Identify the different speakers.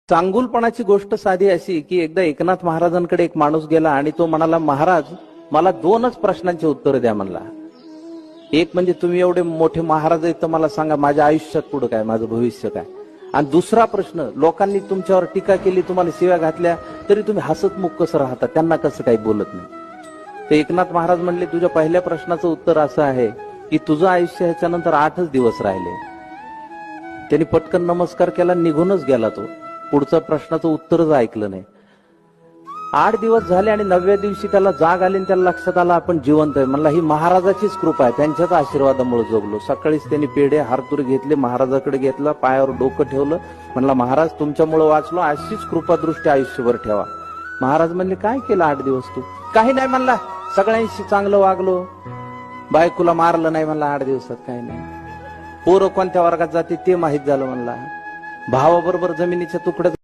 Speaker 1: चांगुलपणाची गोष्ट साधी अशी की एकदा एकनाथ महाराजांकडे एक माणूस गेला आणि तो म्हणाला, महाराज मला दोनच प्रश्नांची उत्तर द्या म्हणला. एक म्हणजे तुम्ही एवढे मोठे महाराज आहेत तर मला सांगा माझ्या आयुष्यात पुढे काय, माझं भविष्य काय. आणि दुसरा प्रश्न, लोकांनी तुमच्यावर टीका केली, तुम्हाला शिव्या घातल्या तरी तुम्ही हसतमुख कसं राहता, त्यांना कसं काही बोलत नाही. ते एकनाथ महाराज म्हणले, तुझ्या पहिल्या प्रश्नाचं उत्तर असं आहे की तुझं आयुष्य ह्याच्यानंतर 8च दिवस राहिले. त्यांनी पटकन नमस्कार केला, निघूनच गेला. तो पुढच्या प्रश्नाचं उत्तरच ऐकलं नाही. 8 दिवस झाले आणि 9व्या दिवशी त्याला जाग आली आणि त्याला लक्षात आलं आपण जिवंत आहे. म्हणला ही महाराजाचीच कृपा आहे, त्यांच्याच आशीर्वादामुळे जगलो. सकाळीच त्यांनी पेढे हारतुरे घेतले, महाराजाकडे घेतला, पायावर डोकं ठेवलं, म्हणला महाराज तुमच्यामुळे वाचलो, अशीच कृपादृष्टी आयुष्यभर ठेवा. महाराज म्हणले, काय केलं 8 दिवस तू? काही नाही म्हणला, सगळ्यांशी चांगलं वागलो, बायकोला मारलं नाही म्हणला 8 दिवसात. काही नाही. पोरं कोणत्या वर्गात जाते ते माहित झालं म्हणला, भावाबरोबर जमिनीच्या तुकड्यात